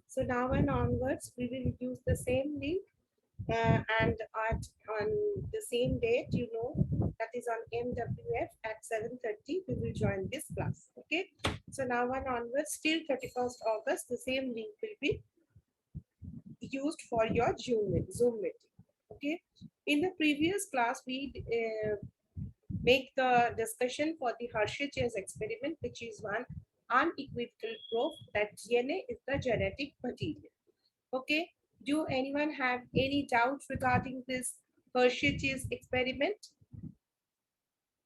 So now and onwards, we will use the same link and on the same date, that is on MWF at 7:30, we will join this class. Okay. So now and onwards, till 31st August, the same link will be used for your Zoom meeting. Okay. In the previous class, we make the discussion for the Hershey-Chase experiment, which is one unequivocal proof that DNA is the genetic material. Okay. Do anyone have any doubts regarding this Hershey-Chase experiment?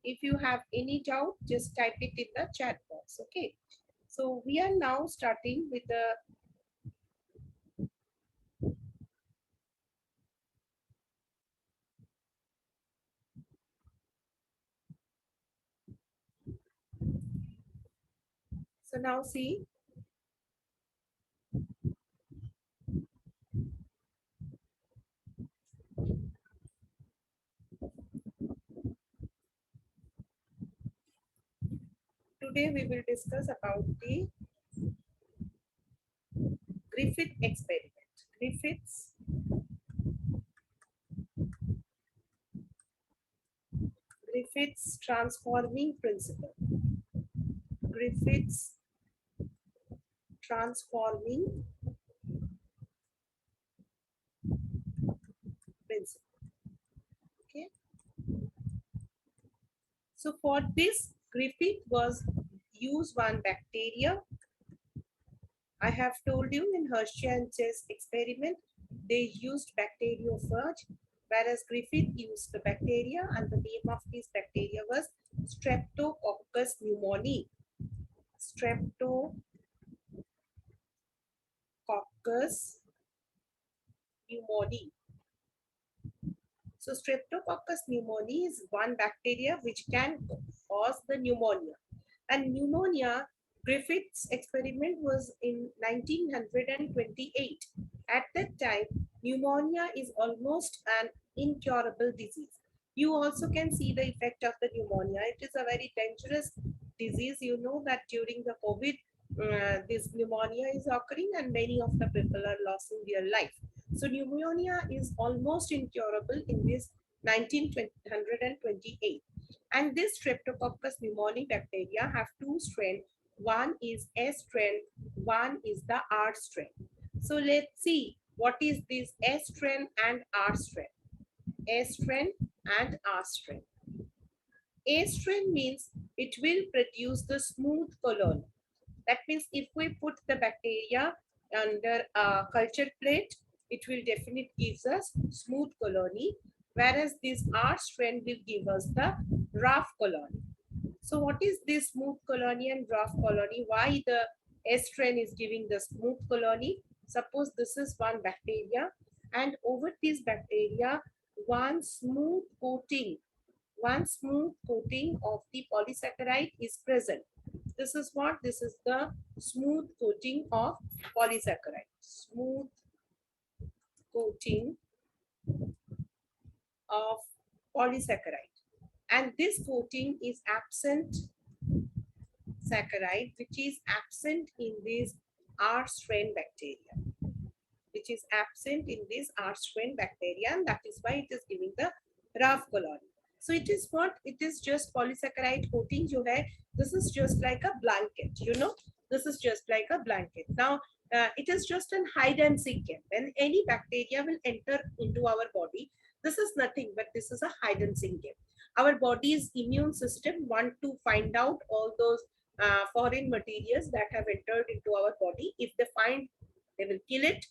If you have any doubt, just type it in the chat box. Okay. So we are now starting with the so now see. Today we will discuss about the Griffith experiment. Griffith's transforming principle. Griffith's transforming principle. Okay. So for this, Griffith was use one bacteria. I have told you in Hershey and Chase experiment, they used bacteriophage, whereas Griffith used the bacteria, and the name of this bacteria was Streptococcus pneumoniae. Streptococcus pneumoniae. So Streptococcus pneumoniae is one bacteria which can cause the pneumonia. And pneumonia, Griffith's experiment was in 1928. At that time, pneumonia is almost an incurable disease. You also can see the effect of the pneumonia. It is a very dangerous disease. You know that during the COVID, this pneumonia is occurring and many of the people are losing their life. So pneumonia is almost incurable in this 1928. And this Streptococcus pneumoniae bacteria have two strains. One is S strain, one is the R strain. So let's see what is this S strain and R strain. S strain and R strain. A strain means it will produce the smooth colony. That means if we put the bacteria under a culture plate, it will definitely give us smooth colony, whereas this R strain will give us the rough colony. So what is this smooth colony and rough colony? Why the S strain is giving the smooth colony? Suppose this is one bacteria, and over this bacteria, one smooth coating of the polysaccharide is present. This is what? This is the smooth coating of polysaccharide. Smooth coating of polysaccharide. And this coating is absent saccharide, which is absent in this R strain bacteria. Which is absent in this R strain bacteria, and that is why it is giving the rough colony. So it is what? It is just polysaccharide coating जो है. This is just like a blanket, This is just like a blanket. Now, it is just an hide and seek game. When any bacteria will enter into our body, this is nothing but this is a hide and seek game. Our body's immune system want to find out all those foreign materials that have entered into our body. If they find, they will kill it.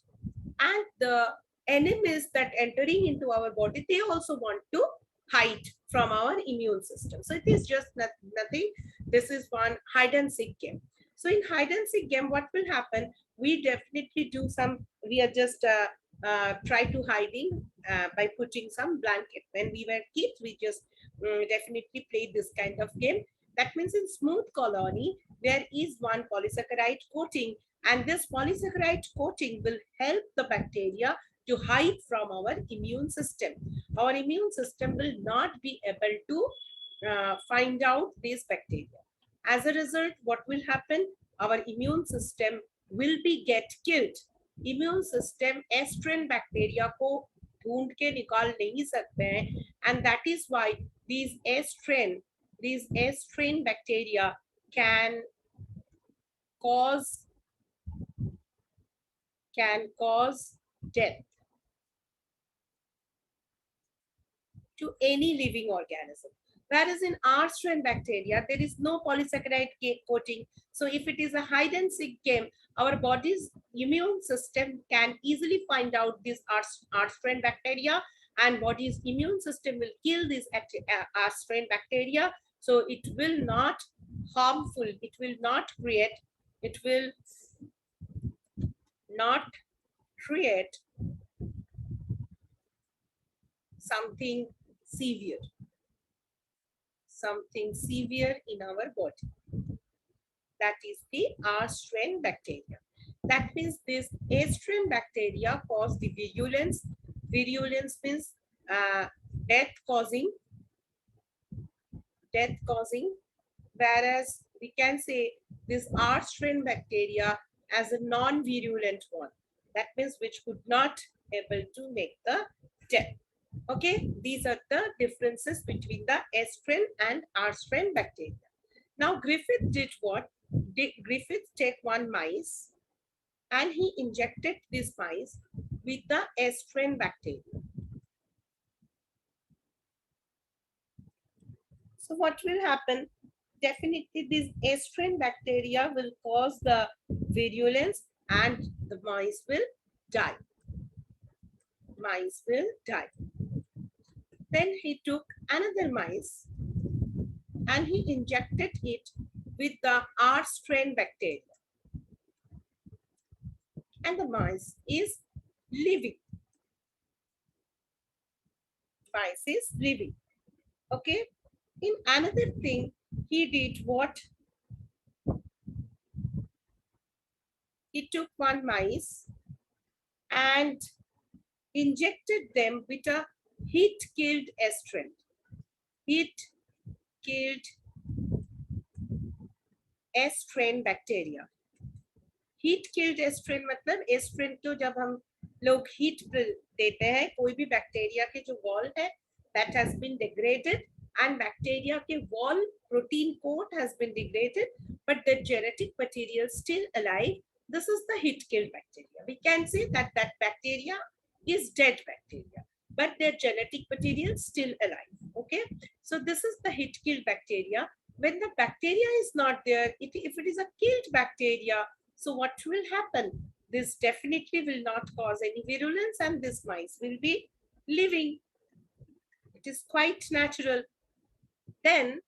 And the enemies that entering into our body, they also want to hide from our immune system. So it is just nothing. This is one hide and seek game. So in hide and seek game, what will happen? We definitely do some, we are just try to hiding by putting some blanket. When we were kids, we just definitely played this kind of game. That means in smooth colony, there is one polysaccharide coating, and this polysaccharide coating will help the bacteria to hide from our immune system. Our immune system will not be able to find out these bacteria. As a result, what will happen? our immune system will be get killed. Immune system S strain bacteria को ढूंढ के निकाल नहीं सकते हैं, and that is why these एस्ट्रेन bacteria can cause death to any living organism. Whereas in R strain bacteria, there is no polysaccharide coating. So if it is a hide and seek game, our body's immune system can easily find out this R strain bacteria, and body's immune system will kill this R strain bacteria. So it will not harmful, it will not create something severe in our body. That is the R strain bacteria. That means this A strain bacteria cause the virulence. Virulence means death causing. Whereas we can say this R strain bacteria as a non-virulent one. That means which could not able to make the death. Okay, these are the differences between the S strain and R strain bacteria. Now Griffith did what? Griffith take one mice and he injected this mice with the S strain bacteria. So what will happen? Definitely this S strain bacteria will cause the virulence and the mice will die. Then he took another mice and he injected it with the R strain bacteria. And the mice is living. Okay. In another thing, he did what? He took one mice and injected them with a heat-killed estrin. Heat-killed estrin bacteria. Heat-killed estrin मतलब estrin को जब हम लोग heat देते हैं, कोई भी bacteria के जो wall है, that has been degraded, and bacteria के wall protein coat has been degraded, but the genetic material still alive. This is the heat-killed bacteria. We can say that that bacteria is dead bacteria, but their genetic material is still alive. Okay, so this is the heat-killed bacteria. When the bacteria is not there, if it is a killed bacteria, so what will happen? This definitely will not cause any virulence, and this mice will be living. It is quite natural. Then,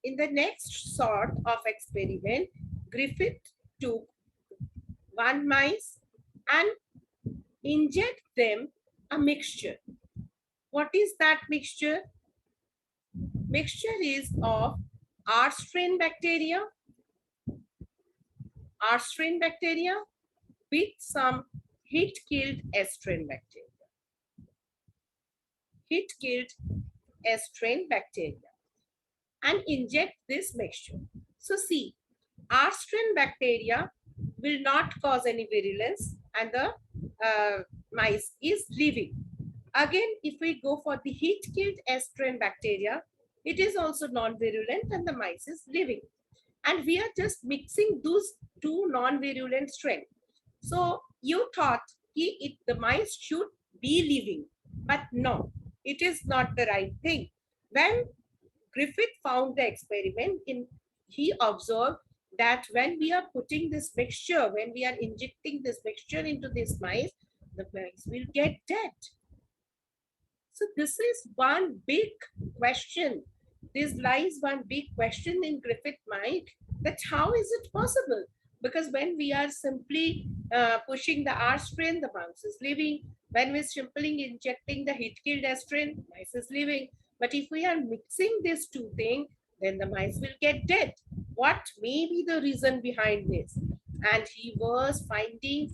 in the next sort of experiment, Griffith took one mice and inject them a mixture. What is that mixture? Mixture is of R strain bacteria with some heat-killed S strain bacteria. And inject this mixture. So see, R strain bacteria will not cause any virulence, and the mice is living. Again, if we go for the heat-killed S strain bacteria, it is also non-virulent and the mice is living. And we are just mixing those two non-virulent strains. So you thought the mice should be living, but no, it is not the right thing. When Griffith found the experiment, he observed that when we are putting this mixture, when we are injecting this mixture into this mice, the mice will get dead. So this is one big question. This lies one big question in Griffith mind, that how is it possible? Because when we are simply pushing the R strain, the mouse is living. When we're simply injecting the heat-killed S strain, mice is living. But if we are mixing these two things, then the mice will get dead. What may be the reason behind this? And he was finding,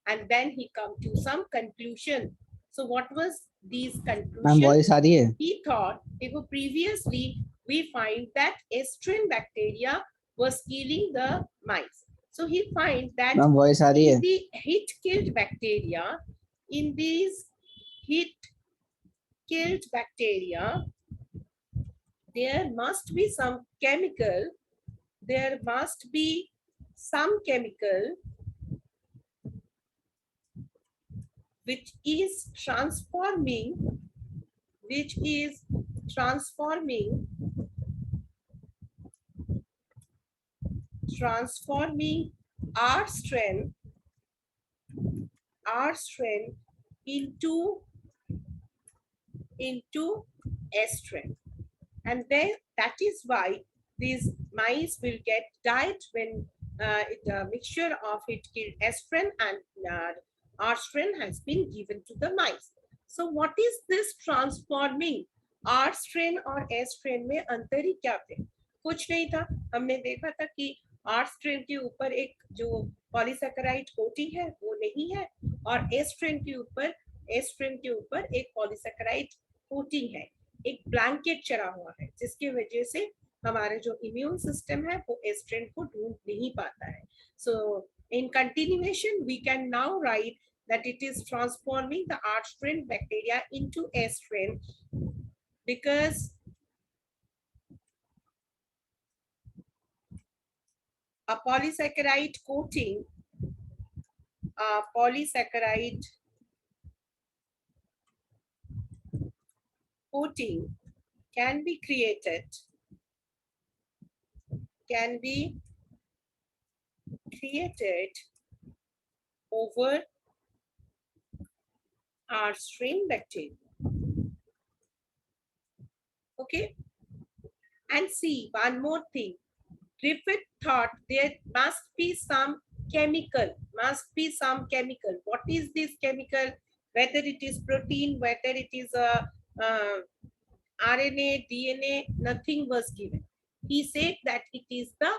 and then he come to some conclusion. So what was these conclusions? He thought, previously we find that S strain bacteria was killing the mice. So he finds that ma'am voice आ रही है? in the heat-killed bacteria, in these heat-killed bacteria, there must be some chemical. There must be some chemical which is transforming, which is transforming R strength into S strength, and then that is why these mice will get died when the mixture of it killed estrin and R-strain has been given to the mice. So what is this transforming R-strain और S-strain में अंतर ही क्या थे? कुछ नहीं था. हमने देखा था कि R-strain के ऊपर एक जो पॉलीसैकेराइड कोटिंग है वो नहीं है और S-strain के ऊपर एक पॉलीसैकेराइड कोटिंग है, एक ब्लैंकेट चढ़ा हुआ है जिसकी वजह से हमारा जो इम्यून सिस्टम है वो एस्ट्रेन को ढूंढ नहीं पाता है. सो in continuation we can now write that it is transforming the R strain bacteria into S strain because a polysaccharide coating can be created over R strain bacteria. Okay, and see one more thing. Griffith thought there must be some chemical. What is this chemical? Whether it is protein, whether it is a RNA, DNA, nothing was given. He said that it is the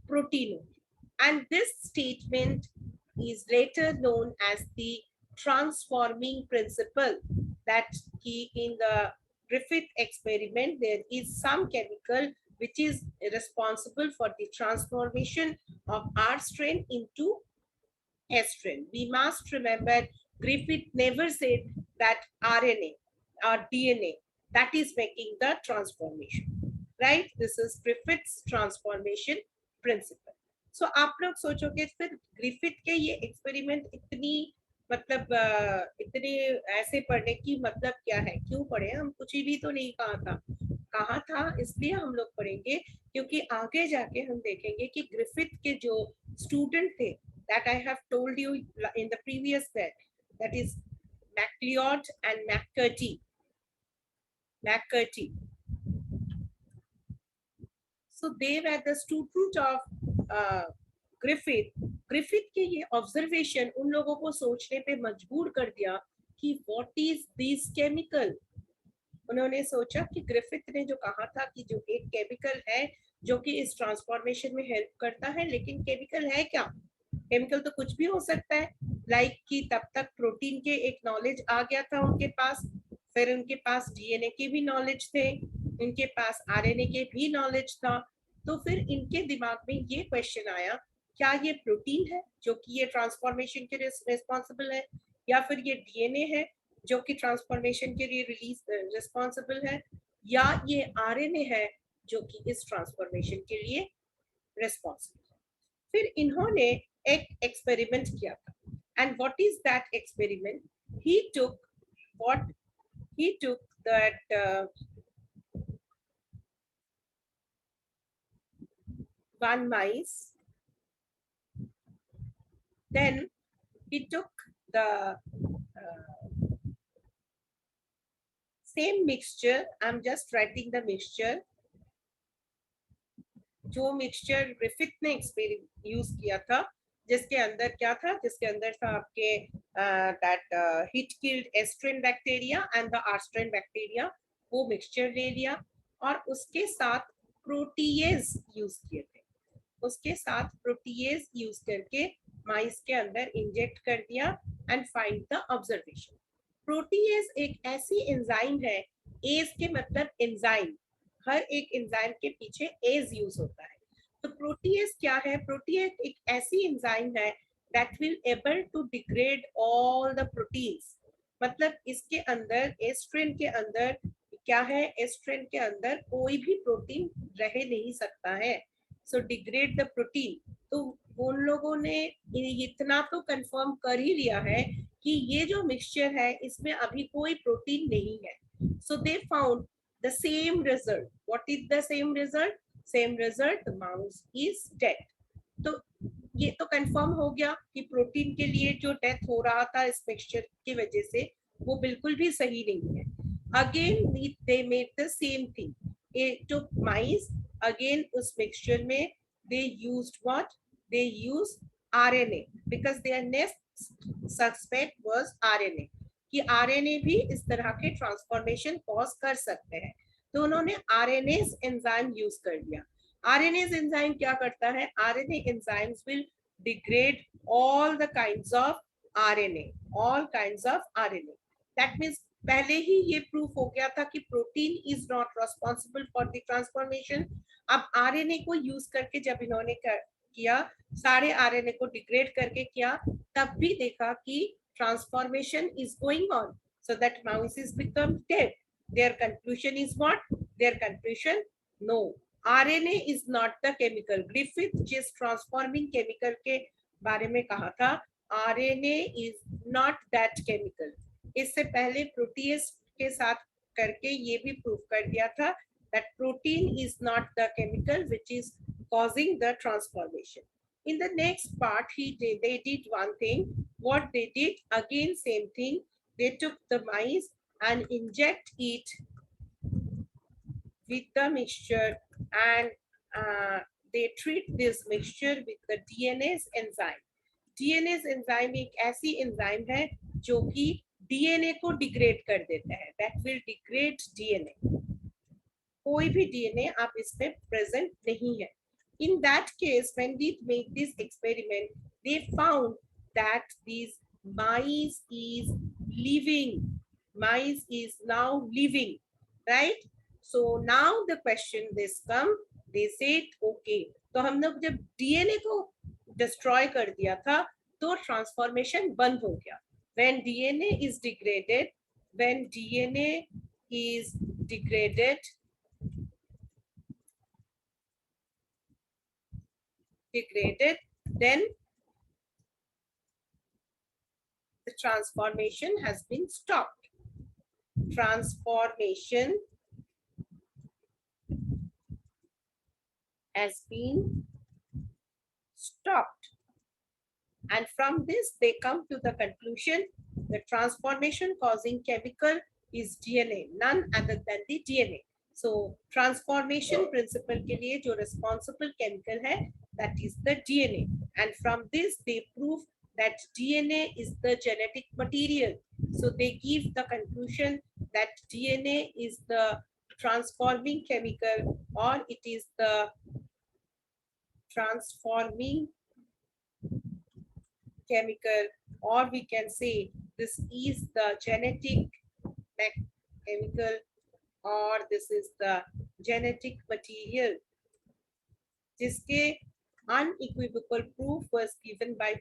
protein only. And this statement is later known as the transforming principle, that he in the Griffith experiment there is some chemical which is responsible for the transformation of R strain into S strain. We must remember Griffith never said that RNA or DNA that is making the transformation, right? This is Griffith's transformation principle. So आप लोग सोचोगे फिर Griffith के ये experiment इतनी मतलब इतने ऐसे पढ़ने की मतलब क्या है, क्यों पढ़े? हम कुछ भी तो नहीं कहा था इसलिए हम लोग पढ़ेंगे क्योंकि आगे जाके हम देखेंगे कि ग्रिफिथ के जो स्टूडेंट थे that I have told you in the previous set, that is MacLeod and McCurdy. So they were the student of Griffith. Griffith के ये observation उन लोगों को सोचने पे मजबूर कर दिया कि what is this chemical? उन्होंने सोचा कि ग्रिफिथ ने जो कहा था कि जो एक केमिकल है जो कि इस ट्रांसफॉर्मेशन में हेल्प करता है, लेकिन केमिकल है क्या? केमिकल तो कुछ भी हो सकता है. लाइक कि तब तक प्रोटीन के एक नॉलेज आ गया था उनके पास, फिर उनके पास डीएनए के भी नॉलेज थे, इनके पास आरएनए के भी नॉलेज था. तो फिर इनके दिमाग में ये क्वेश्चन आया, क्या ये प्रोटीन है जो कि ये ट्रांसफॉर्मेशन के रिस्पॉन्सिबल है, या फिर ये डीएनए है जो कि ट्रांसफॉर्मेशन के लिए रिस्पॉन्सिबल है, या ये आरएनए है जो कि इस ट्रांसफॉर्मेशन के लिए रिस्पॉन्सिबल है. फिर इन्होंने एक एक्सपेरिमेंट किया था. And what is that experiment? He took that one mice, then he took the same mixture. I'm just writing the mixture. जो मिक्सचर ग्रिफिथ ने यूज किया था, जिसके अंदर क्या था? जिसके अंदर था आपके that heat killed S strain bacteria and the R strain bacteria. वो मिक्सचर ले लिया और उसके साथ प्रोटीएज यूज किए थे. उसके साथ प्रोटीएज यूज करके माइस के अंदर इंजेक्ट कर दिया and find the observation. Protease एक ऐसी एंजाइम है, एज के मतलब एंजाइम, हर एक एंजाइम के पीछे एज यूज होता है. तो प्रोटीएज क्या है? प्रोटीएज एक ऐसी एंजाइम है that will able to degrade all the proteins. मतलब इसके अंदर एस्ट्रिन के अंदर क्या है? एस्ट्रिन के अंदर कोई भी प्रोटीन रह नहीं सकता है। सो डिग्रेड द प्रोटीन। तो उन लोगों ने इतना तो कंफर्म कर ही लिया है कि ये जो मिक्सचर है इसमें अभी कोई प्रोटीन नहीं है। So they found the same result. What is the same result? Same result, the mouse is dead. तो ये तो कंफर्म हो गया कि प्रोटीन के लिए जो डेथ हो रहा था इस मिक्सचर की वजह से वो बिल्कुल भी सही नहीं है। Again they made the same thing to mice. Again उस मिक्सचर में they used what? They use RNA because their next suspect was RNA कि आरएनए भी इस तरह के ट्रांसफॉर्मेशन कॉज कर सकते हैं। तो उन्होंने आरएनएस एंजाइम यूज कर दिया। RNase enzyme क्या करता है? RNA enzymes will degrade all the kinds of RNA, all kinds of RNA. That means पहले ही ये प्रूफ हो गया था कि protein is not responsible for the transformation. अब आरएनए को यूज करके जब इन्होंने किया, सारे आरएनए को डिग्रेड करके किया, तब भी देखा कि transformation is going on, so that mouse is become dead. Their conclusion is what? Their conclusion, no, RNA is not the chemical. Griffith जिस ट्रांसफॉर्मिंग केमिकल के बारे में कहा था, RNA is not that chemical. इससे पहले प्रोटीएज के साथ करके ये भी प्रूव कर दिया था that protein is not the chemical which is causing the transformation. In the next part, they did one thing. What they did, again same thing. They took the mice and inject it with the mixture, and they treat this mixture with the DNase enzyme. DNase enzyme एक ऐसी enzyme है जो कि DNA को degrade कर देता है। That will degrade DNA. कोई भी डीएनए आप इसमें प्रेजेंट नहीं है। In that case, when we made this experiment, they found that these mice is living. Mice is now living, right? So now the question this come, they said okay, तो हम लोग जब DNA को destroy कर दिया था तो transformation बंद हो गया। When DNA is degraded, when DNA is degraded, then the transformation has been stopped. Transformation has been stopped. And from this, they come to the conclusion the transformation causing chemical is DNA, none other than the DNA. So transformation principle के लिए जो responsible chemical है, that is the DNA. And from this, they prove that DNA is the genetic material. So they give the conclusion that DNA is the transforming chemical, or it is the transforming chemical, or we can say this is the genetic chemical, or this is the genetic material. जिसके unequivocal proof was given by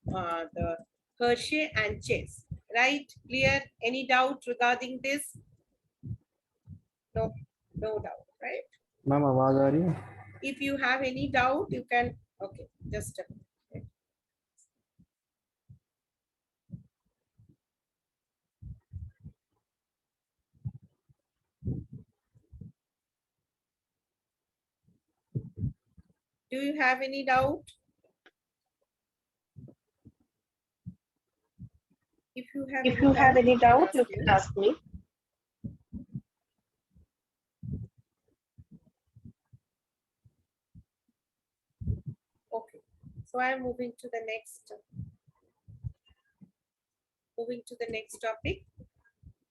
the Hershey and Chase. Right? Clear? Any doubt regarding this? No, no doubt, right? Ma'am आवाज आ रही है? If you have any doubt, you can. Okay, just a minute. Do you have any doubt? If you have any doubt, you can ask me. Okay, so I am moving to the next topic.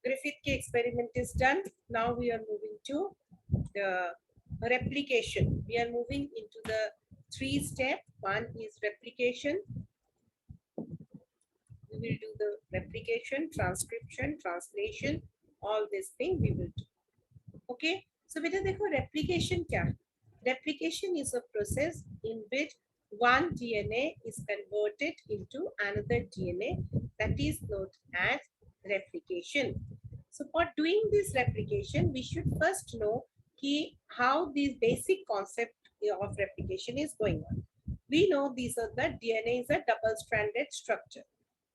Griffith experiment is done. Now we are moving to the replication. We are moving into the 3 steps. One is replication. We will do the replication, transcription, translation, all this thing we will do. Okay, so beta देखो replication क्या है? Replication is a process in which one DNA is converted into another DNA, that is known as replication. So for doing this replication, we should first know how this basic concept of replication is going on. We know these are the DNA is a double-stranded structure,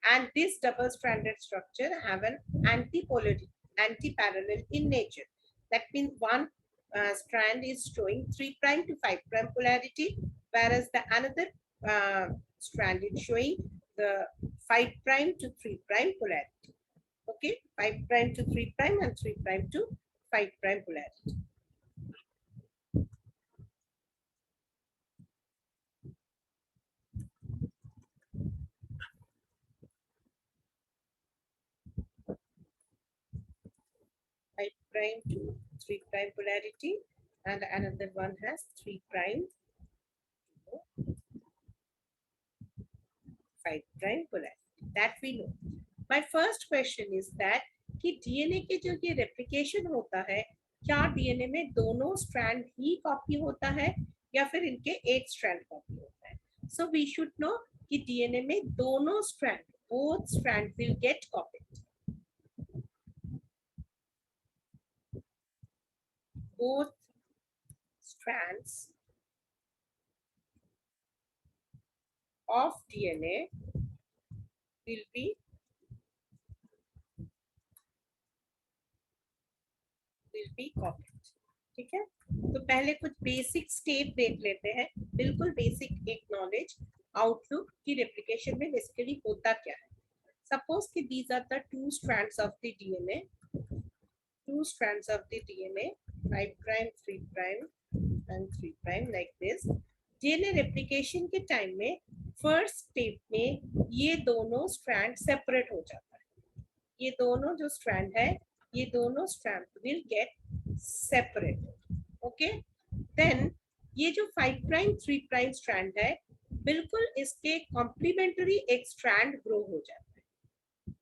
and this double-stranded structure have an anti-parallel in nature. That means one strand is showing 3' to 5' polarity, whereas the another strand is showing the 5' to 3' polarity. Okay, 5' to 3' and 3' to 5' polarity. 5' to 3' polarity, and another one has 3' to 5' polarity. That we know. My first question is that कि DNA के जो ये replication होता है, क्या DNA में दोनों strand ही copy होता है या फिर इनके एक स्ट्रैंड कॉपी होता है? सो वी शुड नो कि डीएनए में दोनों strand, both strand will gate copied. Both strands of DNA will be copied. ठीक है, तो पहले कुछ बेसिक स्टेप देख लेते हैं, बिल्कुल बेसिक एक नॉलेज आउटलुक की रेप्लिकेशन में बेसिकली होता क्या है. सपोज कि these are the two strands of the DNA, 5' 3' and 3' like this. DNA replication के टाइम में फर्स्ट स्टेप में ये दोनों स्ट्रैंड सेपरेट हो जाता है. ये दोनों जो स्ट्रैंड है, ये दोनों strand will get separated. Okay, then ये जो 5' 3' स्ट्रैंड है, बिल्कुल इसके कॉम्प्लीमेंट्री एक स्ट्रैंड ग्रो हो जाता है,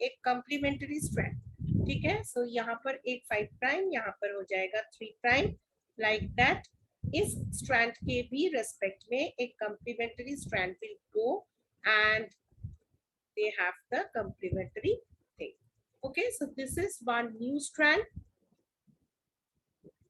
एक कॉम्प्लीमेंट्री स्ट्रैंड. ठीक है, सो यहाँ पर एक 5', यहाँ पर हो जाएगा 3', लाइक दैट. इस स्ट्रैंड के भी रेस्पेक्ट में एक complementary strand will go and they have the complementary thing. Okay, so this is one new strand,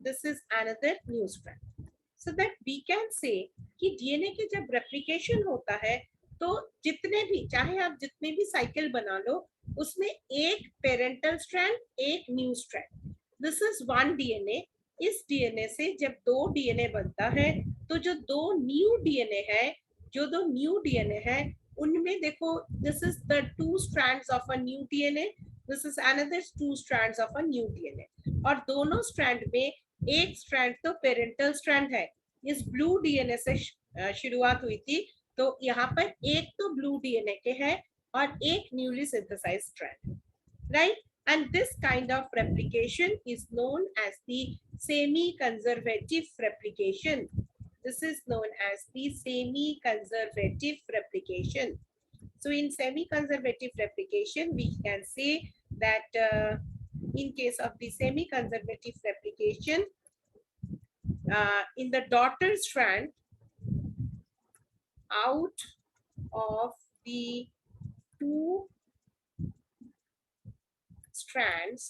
this is another new strand, so that we can say कि DNA के जब replication होता है तो जितने भी, चाहे आप जितने भी साइकिल बना लो, उसमें एक पेरेंटल स्ट्रैंड, एक new strand. This is one DNA. इस डीएनए से जब दो डीएनए बनता है, तो जो दो न्यू डीएनए है, जो दो न्यू डीएनए है, उनमें देखो, this is the two strands of a new DNA, this is another two strands of a new DNA. और दोनों स्ट्रैंड में एक स्ट्रैंड तो पेरेंटल स्ट्रैंड है, इस ब्लू डीएनए से शुरुआत हुई थी, तो यहाँ पर एक तो ब्लू डीएनए के है और एक newly synthesised strand, right. And this kind of replication is known as the semi-conservative replication. This is known as the semi-conservative replication. So in semi-conservative replication, we can say that in case of the semi-conservative replication, in the daughter strand, out of the two strands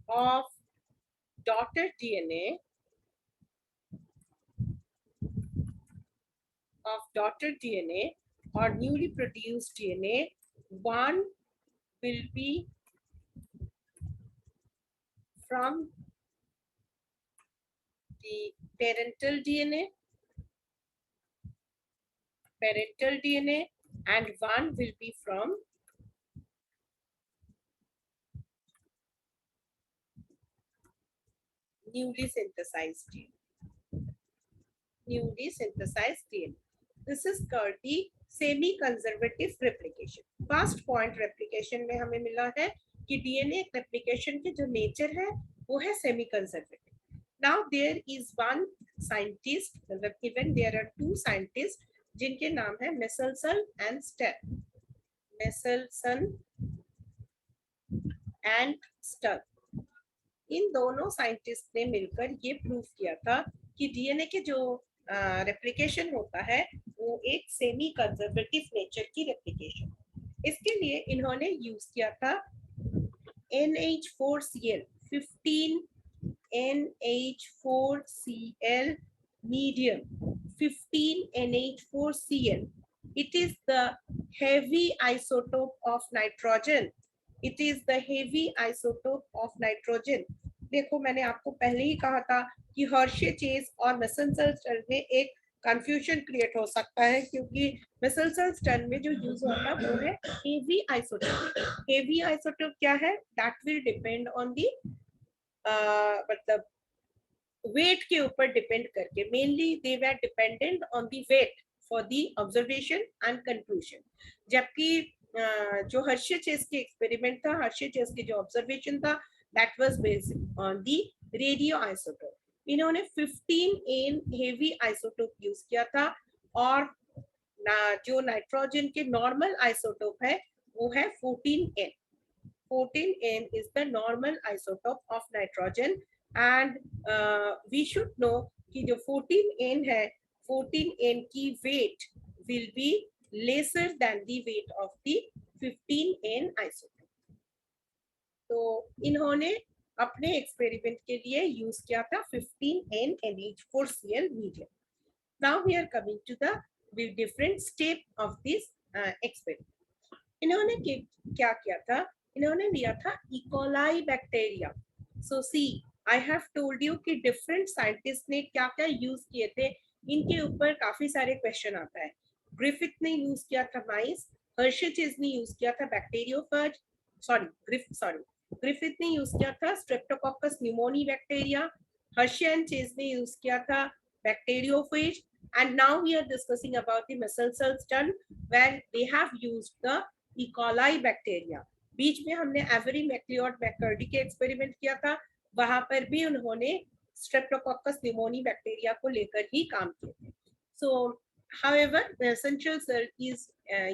of daughter DNA or newly produced DNA, one will be from the parental DNA and one will be from newly synthesized DNA. This is called the semi-conservative replication. First point replication में हमें मिला है कि DNA replication के जो nature है वो है semi-conservative. Now there is one scientist, even there are two scientists जिनके नाम है Michelson and Stern. Michelson and Stern. इन दोनों साइंटिस्ट ने मिलकर ये प्रूव किया था कि डीएनए के जो रेप्लिकेशन होता है वो एक सेमी कंजर्वेटिव नेचर की रेप्लिकेशन। इसके लिए इन्होंने यूज किया था NH4Cl 15 NH4Cl medium 15 NH4Cl. It is the heavy isotope of nitrogen. It is the heavy isotope of nitrogen. देखो मैंने आपको पहले ही कहा था कि हर्शे चेज और मेसेंजर में एक कंफ्यूजन क्रिएट हो सकता है क्योंकि मेसेंजर स्टर्न में जो यूज होता है वो है हेवी आइसोटोप। हेवी आइसोटोप क्या है? That will depend on the मतलब वेट के ऊपर डिपेंड करके, mainly they were dependent on the weight for the observation and conclusion. जबकि जो हर्शे चेस के एक्सपेरिमेंट था, हर्शे चेस के जो ऑब्जर्वेशन था that was based on the radio isotope. इन्होंने 15N हेवी आइसोटोप यूज किया था और जो नाइट्रोजन के नॉर्मल आइसोटोप है वो है 14N। 14N is the normal isotope of nitrogen and we should know कि जो 14N है 14N की weight will be lesser than the weight of the 15N isotope। तो इन्होंने अपने एक्सपेरिमेंट के लिए यूज किया था 15N NH4Cl medium। Now we are coming to the different step of this experiment। इन्होंने क्या किया था? इन्होंने लिया था E coli bacteria. So see I have told you कि डिफरेंट साइंटिस्ट ने क्या क्या यूज किए थे, इनके ऊपर काफी सारे क्वेश्चन आता है। ग्रिफिथ ने यूज किया था माइस, हर्शे चेज ने यूज किया था बैक्टीरियोफेज, ग्रिफिथ ने यूज किया था Streptococcus pneumoniae bacteria, Hershey and chase ने यूज किया था bacteriophage, and now we are discussing about the Messelson where they have used the E. coli bacteria. बीच में हमने एवरी मैक्लियोड मैकर्डी के एक्सपेरिमेंट किया था, वहां पर भी उन्होंने स्ट्रेप्टोकोकस न्यूमोनी बैक्टीरिया को लेकर ही काम किए थे। सो however the essential cell is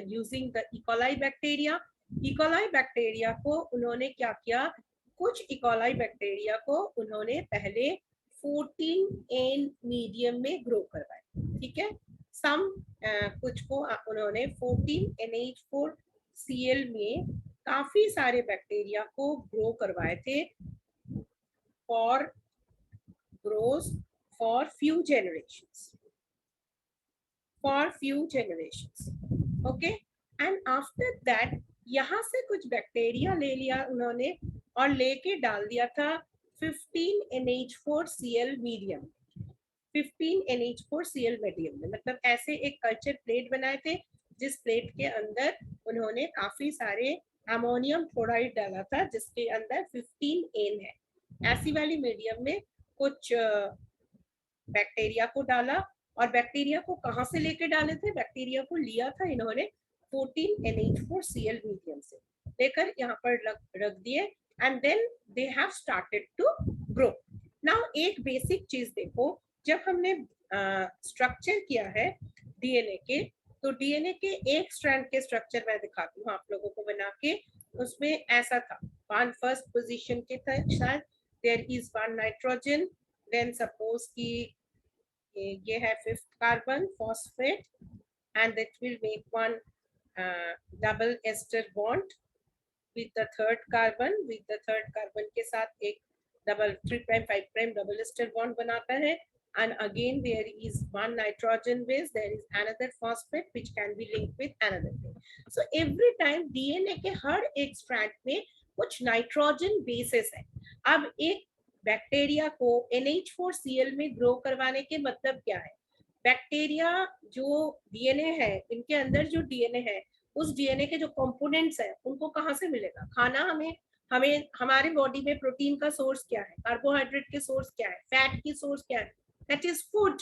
using the E. coli bacteria. E. coli bacteria को उन्होंने क्या किया? कुछ E. coli बैक्टीरिया को उन्होंने पहले 14N मीडियम में ग्रो करवाए, ठीक है। सम कुछ को उन्होंने 14NH4Cl में काफी सारे बैक्टीरिया को ग्रो करवाए थे for grows for few generations, okay. And after that यहाँ से कुछ बैक्टीरिया ले लिया उन्होंने और लेके डाल दिया था 15NH4Cl मीडियम, 15NH4Cl मीडियम में। मतलब ऐसे एक कल्चर प्लेट बनाए थे जिस प्लेट के अंदर उन्होंने काफी सारे अमोनियम क्लोराइड डाला था जिसके अंदर 15N है। ऐसी वाली मीडियम में कुछ बैक्टीरिया को डाला और बैक्टीरिया को कहाँ से लेके डाले थे? बैक्टीरिया को लिया था इन्होंने 14NH4Cl मीडियम से लेकर यहाँ पर रख दिए and then they have started to grow। now एक बेसिक चीज देखो, जब हमने स्ट्रक्चर किया है डीएनए के, तो डीएनए के एक स्ट्रैंड के स्ट्रक्चर मैं दिखाती हूँ आप लोगों को बना के। उसमें ऐसा था, वन फर्स्ट पोजीशन के था शायद, there is one nitrogen, then suppose कि ये है fifth carbon phosphate and that will make one double ester bond with the third carbon के साथ एक डबल 3' 5' डबल एस्टर बॉन्ड बनाता है and again there is one nitrogen base, there is another phosphate which can be linked with another thing। so every time DNA के हर एक strand में कुछ nitrogen bases है। अब एक बैक्टीरिया को NH4Cl में ग्रो करवाने के मतलब क्या है? बैक्टीरिया जो डीएनए है, इनके अंदर जो डीएनए है उस डीएनए के जो कंपोनेंट्स है उनको कहाँ से मिलेगा? खाना हमें हमारे बॉडी में प्रोटीन का सोर्स क्या है? कार्बोहाइड्रेट के सोर्स क्या है? फैट की सोर्स क्या है? That is food.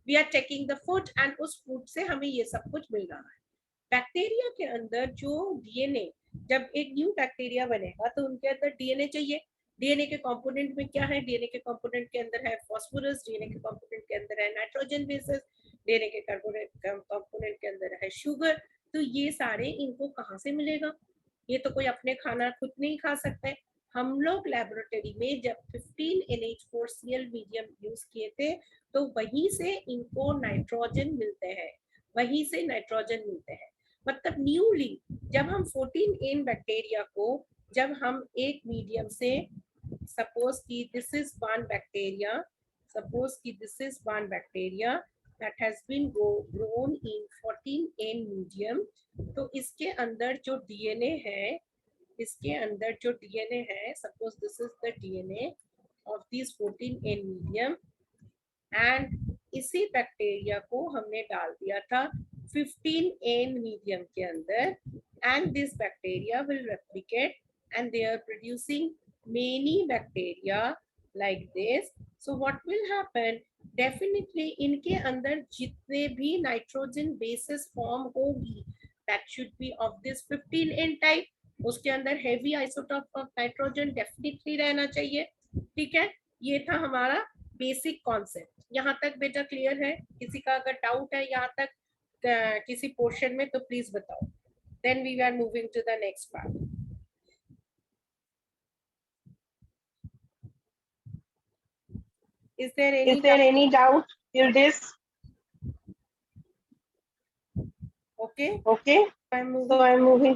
We are taking the food and उस फूड से हमें ये सब कुछ मिल रहा है। बैक्टीरिया के अंदर जो डीएनए, जब एक न्यू बैक्टीरिया बनेगा तो उनके अंदर डीएनए चाहिए। डीएनए के कंपोनेंट में क्या है? डीएनए के कंपोनेंट के अंदर है फास्फोरस, डीएनए के कंपोनेंट के अंदर है नाइट्रोजन बेसेस, डीएनए के कंपोनेंट के अंदर है शुगर। तो ये सारे इनको कहाँ से मिलेगा? ये तो कोई अपने खाना खुद नहीं खा सकता है, हम लोग लेबोरेटरी में जब 15 NH4Cl मीडियम यूज किए थे तो वहीं से इनको नाइट्रोजन मिलते हैं, वहीं से नाइट्रोजन मिलते हैं। मतलब न्यूली जब हम 14N बैक्टीरिया को जब हम एक मीडियम से सपोज की this is one bacteria, suppose कि this is one bacteria that has been grown in 14N medium, तो इसके अंदर जो DNA है, इसके अंदर जो DNA है, suppose this is the DNA of this 14N medium and इसी बैक्टीरिया को हमने डाल दिया था 15N medium के अंदर and this bacteria will replicate and they are producing many bacteria like this. So what will happen? Definitely इनके अंदर जितने भी नाइट्रोजन बेसिस फॉर्म होगी that should be of this 15N type, उसके अंदर heavy isotope of nitrogen definitely रहना चाहिए। ठीक है, ये था हमारा बेसिक कॉन्सेप्ट। यहाँ तक बेटा क्लियर है? किसी का अगर डाउट है यहाँ तक किसी पोर्शन में तो प्लीज बताओ। Then we are moving to the next part. Is there any doubt till this? Okay. So I'm moving